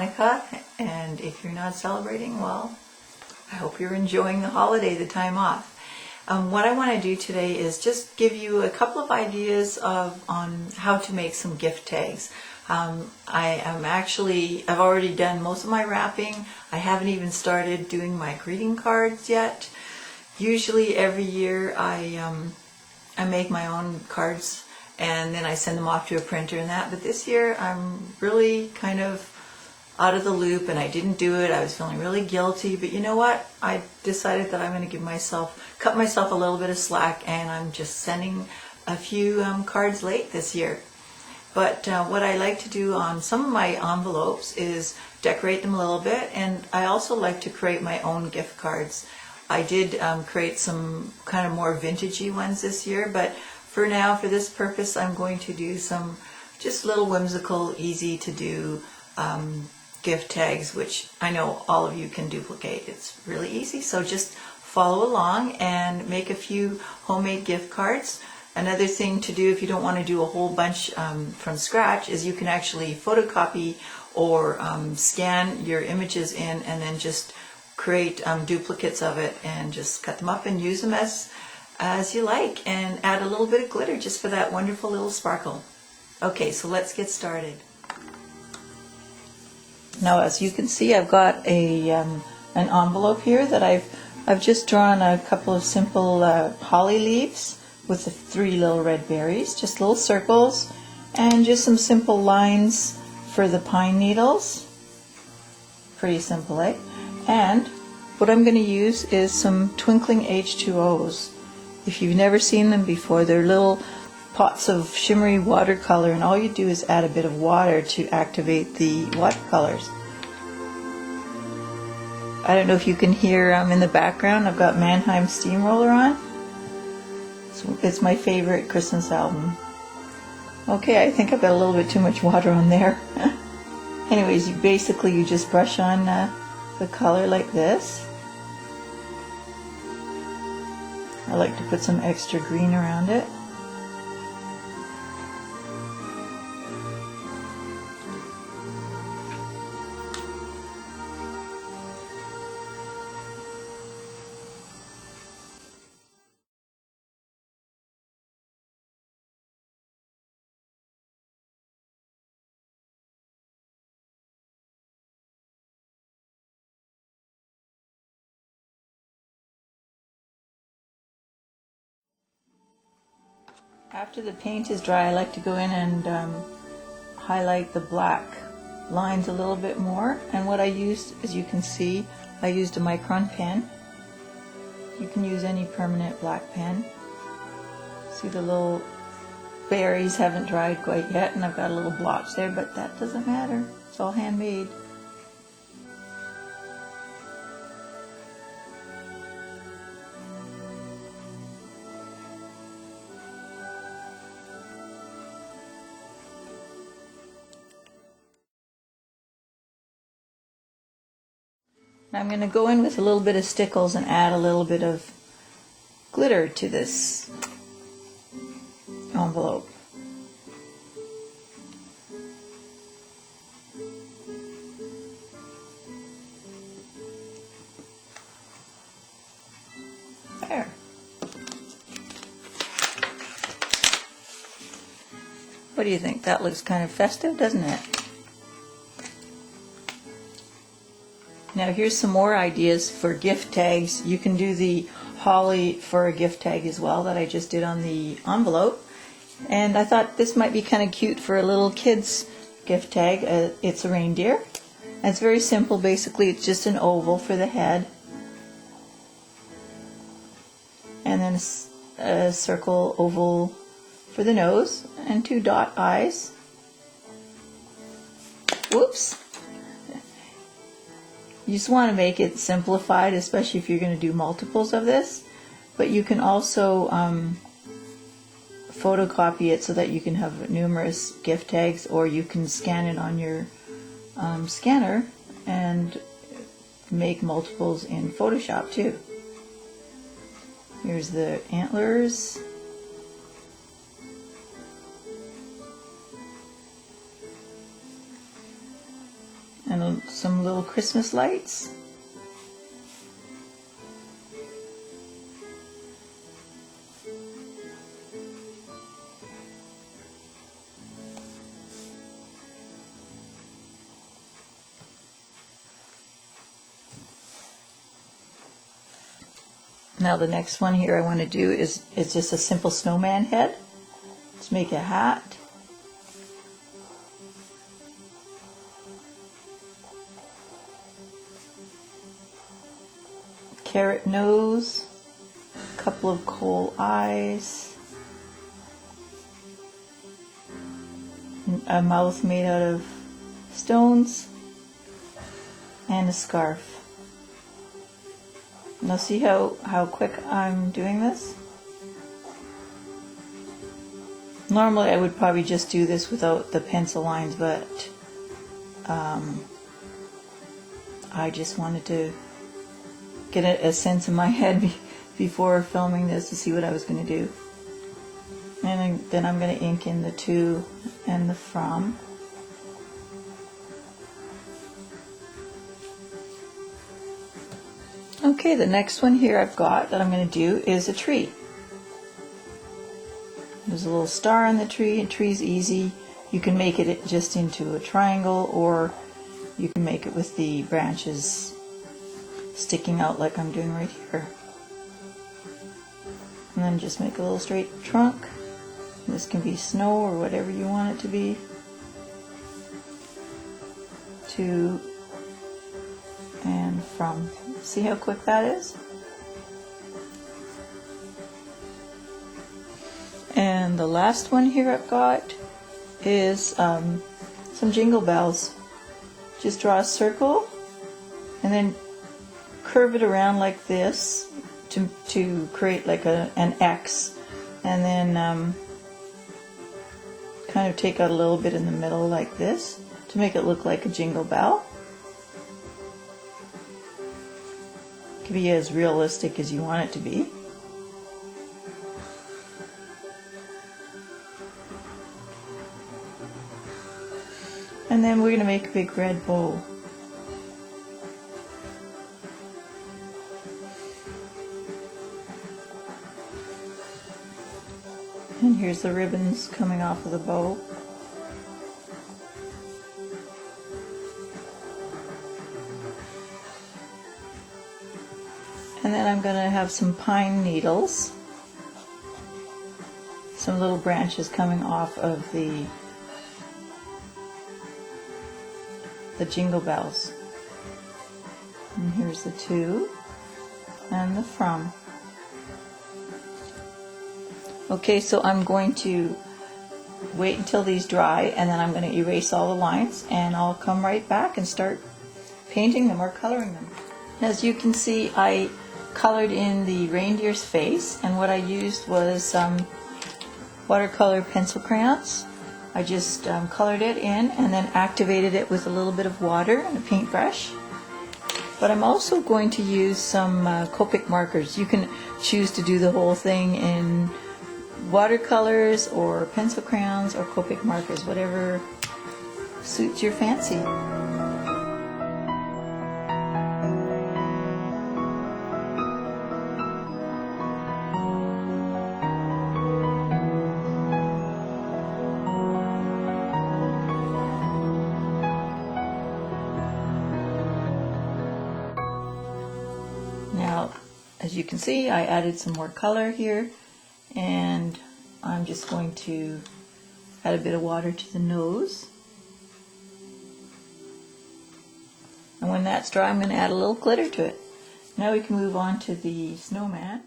Hanukkah, and if you're not celebrating, well, I hope you're enjoying the holiday, the time off. What I want to do today is just give you a couple of ideas on how to make some gift tags. I've already done most of my wrapping. I haven't even started doing my greeting cards yet. Usually every year I make my own cards and then I send them off to a printer and that. But this year I'm really kind of out of the loop and I didn't do it. I was feeling really guilty, but you know what? I decided that I'm going to cut myself a little bit of slack, and I'm just sending a few cards late this year. But what I like to do on some of my envelopes is decorate them a little bit, and I also like to create my own gift cards. I did create some kind of more vintagey ones this year, but for now, for this purpose, I'm going to do some just little whimsical, easy to do gift tags, which I know all of you can duplicate. It's really easy, so just follow along and make a few homemade gift cards. Another thing to do if you don't want to do a whole bunch from scratch is you can actually photocopy or scan your images in and then just create duplicates of it and just cut them up and use them as you like, and add a little bit of glitter just for that wonderful little sparkle. Okay, so let's get started. Now, as you can see, I've got an envelope here that I've just drawn a couple of simple holly leaves with the 3 little red berries, just little circles, and just some simple lines for the pine needles. Pretty simple, eh? And what I'm going to use is some Twinkling H2Os. If you've never seen them before, they're little pots of shimmery watercolor, and all you do is add a bit of water to activate the watercolors. I don't know if you can hear in the background, I've got Mannheim Steamroller on. It's my favorite Christmas album. Okay, I think I've got a little bit too much water on there. Anyways, you just brush on the color like this. I like to put some extra green around it. After the paint is dry, I like to go in and highlight the black lines a little bit more. And what I used, as you can see, I used a Micron pen. You can use any permanent black pen. See, the little berries haven't dried quite yet, and I've got a little blotch there, but that doesn't matter. It's all handmade. I'm going to go in with a little bit of stickles and add a little bit of glitter to this envelope. There. What do you think? That looks kind of festive, doesn't it? Now here's some more ideas for gift tags. You can do the holly for a gift tag as well that I just did on the envelope. And I thought this might be kind of cute for a little kid's gift tag. It's a reindeer. And it's very simple. Basically, it's just an oval for the head. And then a circle oval for the nose. And 2 dot eyes. Whoops. You just want to make it simplified, especially if you're going to do multiples of this. But you can also photocopy it so that you can have numerous gift tags, or you can scan it on your scanner and make multiples in Photoshop too. Here's the antlers. And some little Christmas lights. Now the next one here I want to do is just a simple snowman head. Let's make a hat. Carrot nose, a couple of coal eyes, a mouth made out of stones, and a scarf. Now see how quick I'm doing this? Normally I would probably just do this without the pencil lines, but I just wanted to get a sense in my head before filming this to see what I was going to do. And then I'm going to ink in the to and the from. Okay, the next one here I've got that I'm going to do is a tree. There's a little star on the tree. A tree's easy. You can make it just into a triangle, or you can make it with the branches sticking out like I'm doing right here. And then just make a little straight trunk. This can be snow or whatever you want it to be. To and from. See how quick that is? And the last one here I've got is some jingle bells. Just draw a circle and then curve it around like this to create like an X, and then kind of take out a little bit in the middle like this to make it look like a jingle bell. It can be as realistic as you want it to be. And then we're going to make a big red bow. And here's the ribbons coming off of the bow. And then I'm going to have some pine needles, some little branches coming off of the jingle bells. And here's the to and the from. Okay, so I'm going to wait until these dry, and then I'm going to erase all the lines, and I'll come right back and start painting them or coloring them. As you can see, I colored in the reindeer's face, and what I used was watercolor pencil crayons. I just colored it in and then activated it with a little bit of water and a paintbrush. But I'm also going to use some Copic markers. You can choose to do the whole thing in watercolors or pencil crayons or Copic markers, whatever suits your fancy. Now, as you can see, I added some more color here, and I'm just going to add a bit of water to the nose. And when that's dry, I'm going to add a little glitter to it. Now we can move on to the snowman.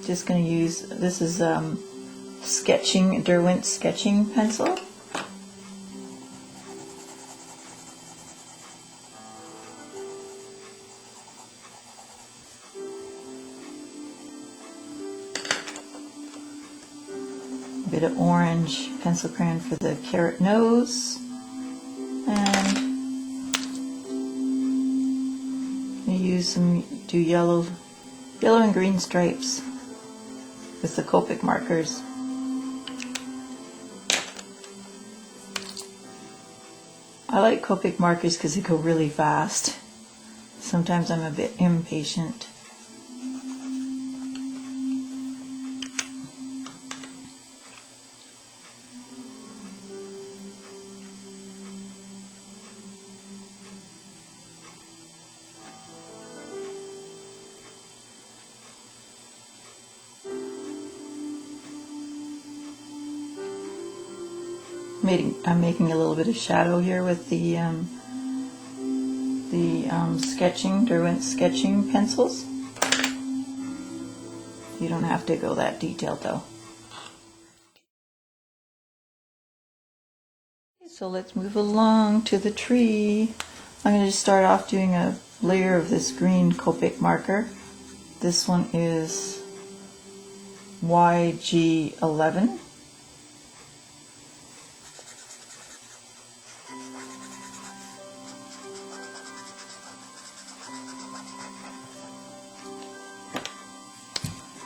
Just going to use, this is Derwent sketching pencil. A bit of orange pencil crayon for the carrot nose, and do yellow and green stripes with the Copic markers. I like Copic markers because they go really fast. Sometimes I'm a bit impatient. I'm making a little bit of shadow here with the Derwent sketching pencils. You don't have to go that detailed though. So let's move along to the tree. I'm going to just start off doing a layer of this green Copic marker. This one is YG11.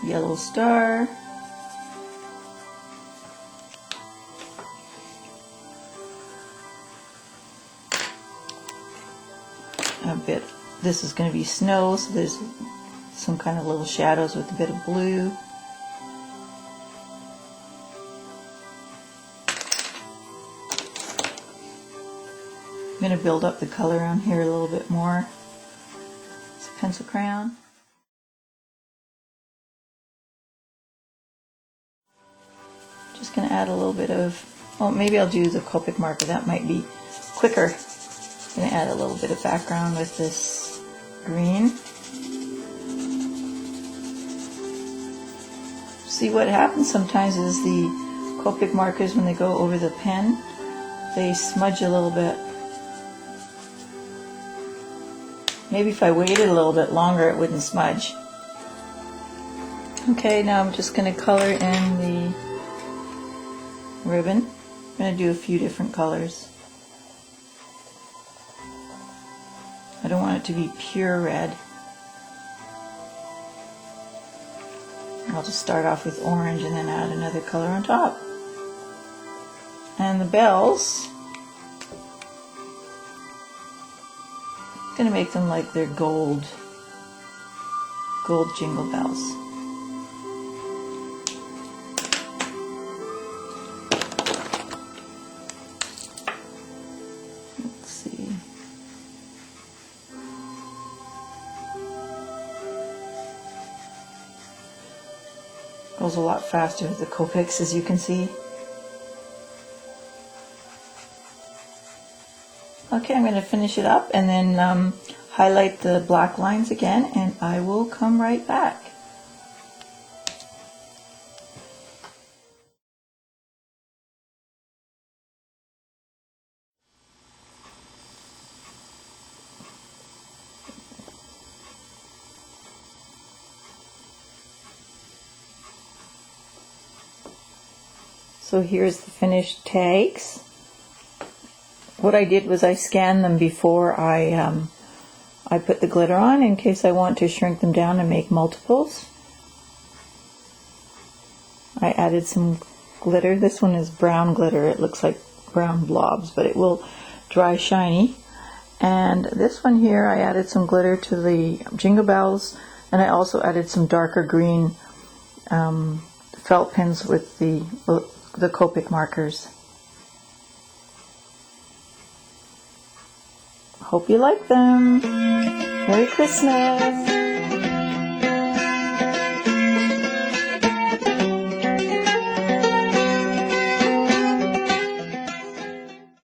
Yellow star. A bit, this is going to be snow, so there's some kind of little shadows with a bit of blue. I'm going to build up the color on here a little bit more. It's a pencil crayon. Just going to add a little bit of, oh, maybe I'll do the Copic marker, that might be quicker. I'm going to add a little bit of background with this green. See, what happens sometimes is the Copic markers, when they go over the pen, they smudge a little bit. Maybe if I waited a little bit longer it wouldn't smudge. Okay, now I'm just going to color in the ribbon. I'm going to do a few different colors. I don't want it to be pure red. I'll just start off with orange and then add another color on top. And the bells, I'm going to make them like they're gold jingle bells. Goes a lot faster with the Copics, as you can see. Okay, I'm going to finish it up and then highlight the black lines again, and I will come right back. So here's the finished tags. What I did was I scanned them before I put the glitter on in case I want to shrink them down and make multiples. I added some glitter. This one is brown glitter. It looks like brown blobs, but it will dry shiny. And this one here, I added some glitter to the jingle bells, and I also added some darker green felt pens with the Copic markers. Hope you like them. Merry Christmas!